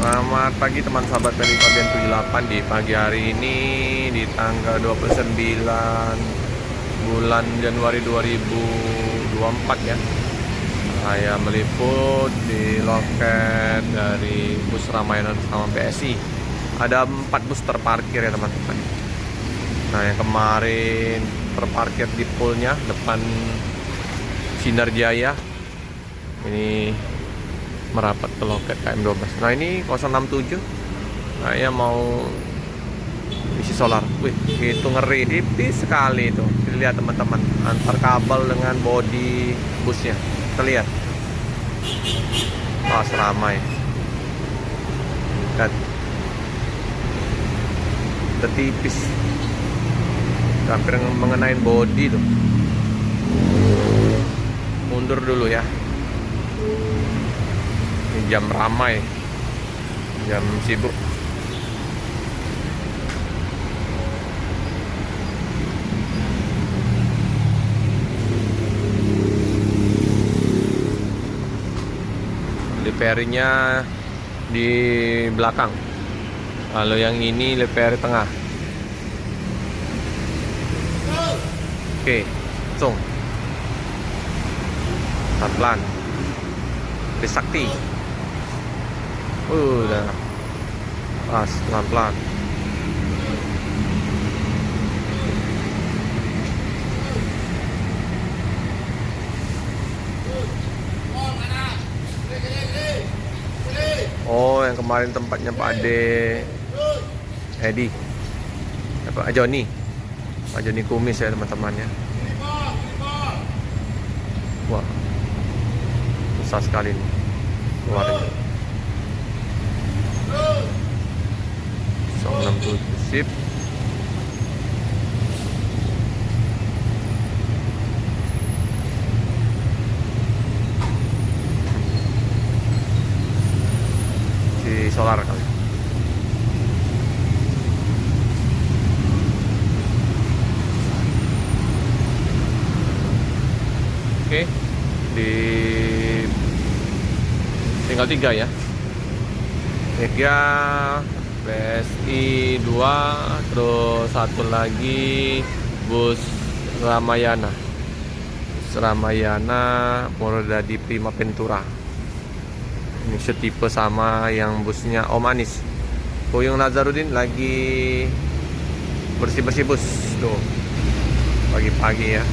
Selamat pagi teman sahabat dari Fabian 78. Di pagi hari ini di tanggal 29 bulan Januari 2024 ya. Saya meliput di loket dari bus Ramayana sama BSI. Ada 4 bus terparkir ya teman-teman. Nah, yang kemarin terparkir di poolnya depan Sinar Jaya. Ini merapat ke loket KM12. Nah, ini 067. Saya mau isi solar. Wih, itu ngeri, tipis sekali itu. Lihat teman-teman, antar kabel dengan bodi busnya. Kita lihat. Wah, seramai. Lihat. Udah tipis. Hampir mengenai bodi tuh. Mundur dulu ya. Ini jam ramai, jam sibuk. Leperinya di belakang, kalau yang ini leperi tengah. Oke, langsung pelan-pelan. Sakti. Udah pas, pelan-pelan. Oh, yang kemarin tempatnya Pak Ade Edi, Pak Joni Kumis ya teman-temannya. Wah, susah sekali nih keluarnya. 067 sip. Si solar kali. Oke, di tinggal 3 ya. 3 BSI 2, terus satu lagi bus Ramayana. Moradadi Prima Ventura. Ini setipe sama yang busnya Om Anis. Puyung Nazarudin lagi bersih-bersih bus tuh. Pagi-pagi ya.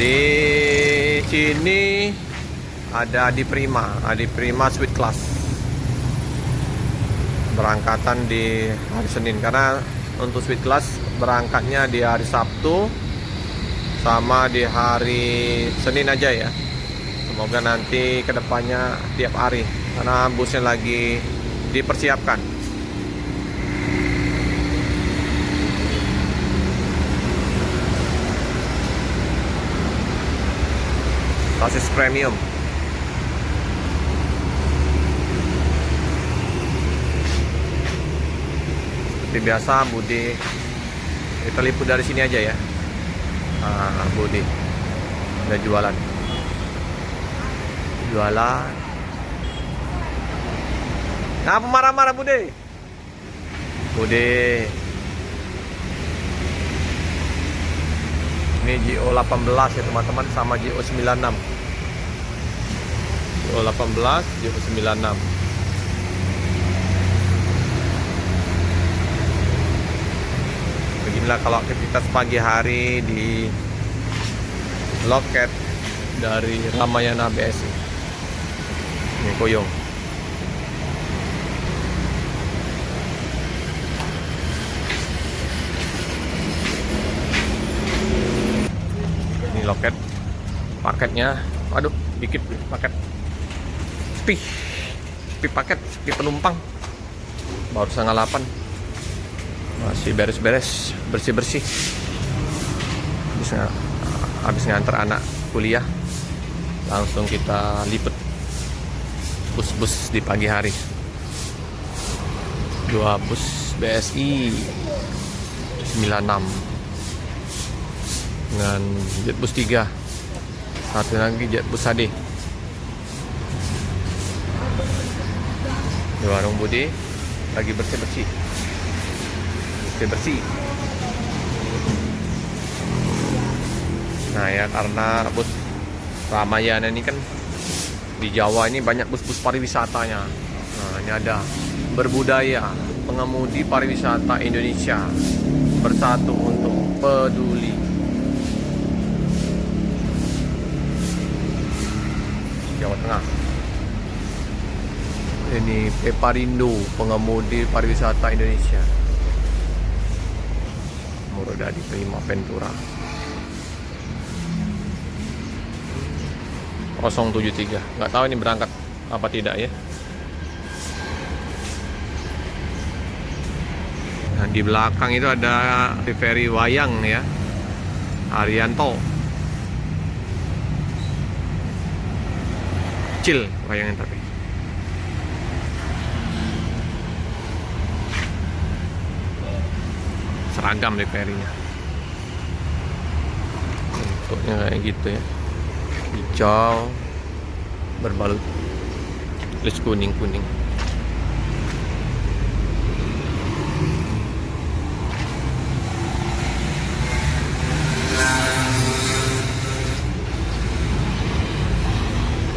Di sini ada Adi Prima Sweet Class. Berangkatan di hari Senin, karena untuk Sweet Class berangkatnya di hari Sabtu sama di hari Senin aja ya. Semoga nanti kedepannya tiap hari, karena busnya lagi dipersiapkan. Sasis premium. Seperti biasa Budi kita liput dari sini aja ya. Budi udah jualan. Kenapa marah-marah Budi? Ini GO 18 ya teman-teman, sama GO 96. GO 18, GO 96. Beginilah kalau aktivitas pagi hari di loket dari Ramayana BSI. Ini koyong. Loket paketnya, aduh dikit paket, sepi paket, sepi penumpang, baru 7:30, masih beres-beres, bersih-bersih, habis nganter anak kuliah, langsung kita liput bus-bus di pagi hari. 2 bus BSI 96. dengan Jetbus 3. Satu lagi Jetbus HD. Di warung Budi lagi bersih-bersih. Bersih-bersih. Nah ya, karena bus Ramayana ini kan di Jawa ini banyak bus-bus pariwisatanya. Nah ini ada berbudaya, pengemudi pariwisata Indonesia bersatu untuk peduli. Jawa Tengah. Ini Peparindo, pengemudi pariwisata Indonesia. Muroda diterima Ventura 073. Nggak tahu ini berangkat apa tidak ya. Nah, di belakang itu ada Ferry Wayang ya, Arianto. Kecil wayangnya tapi. Seragam deh Ferry-nya. Bentuknya kayak gitu ya. Hijau berbalut tulis kuning-kuning.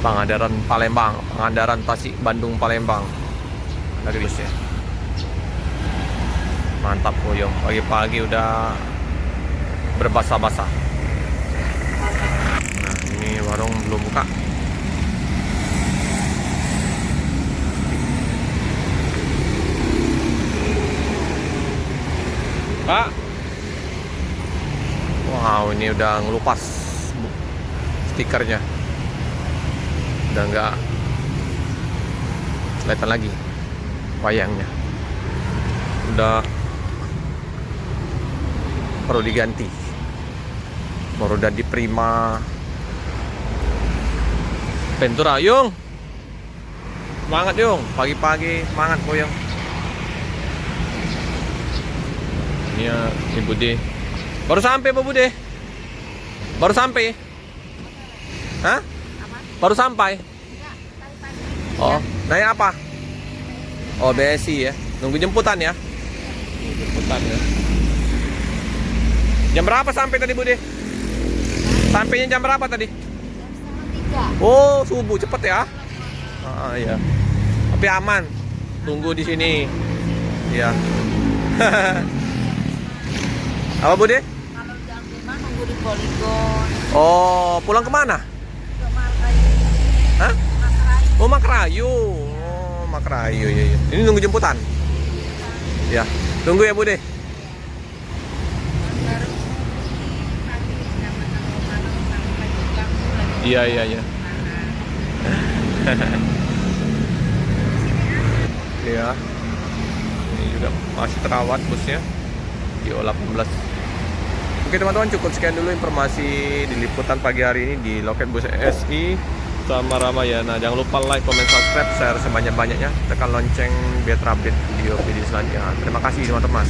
Pangandaran Palembang, Pangandaran Tasik, Bandung Palembang. Ada tulisnya. Mantap Boyong, pagi-pagi udah berbasah-basah. Nah, ini warung belum buka. Pak. Wow, ini udah ngelupas stikernya. Udah nggak kelihatan lagi wayangnya. Udah perlu diganti. Muroda di Prima Ventura. Yung, semangat Yung, pagi-pagi semangat Boyong. Ini ya si Bude. Baru sampai Bu Bude? Baru sampai? Hah? Baru sampai? Oh, naik apa? Oh, BSI ya. Nunggu jemputan ya? Jemputan ya. Jam berapa sampai tadi Bude? Sampainya jam berapa tadi? Jam 3. Oh, subuh cepet ya? Ah, iya. Tapi aman. Tunggu di sini. Iya. Apa Bude? Kalau jam 5 nunggu di poligon. Oh, pulang kemana? Ke Makrayu. Hah? Makrayu. Oh, Makrayu. Oh, Makrayu ya, ya. Ini nunggu jemputan. Ya, tunggu ya Bude. Baru pagi sama malam sampai ganggu lagi. Iya, iya, iya. Iya. Ini juga masih terawat busnya. Di O18. Oke teman-teman, cukup sekian dulu informasi di liputan pagi hari ini di loket bus SI sama Ramayana. Jangan lupa like, comment, subscribe, share sebanyak-banyaknya. Tekan lonceng biar terupdate video-video selanjutnya. Terima kasih teman-teman.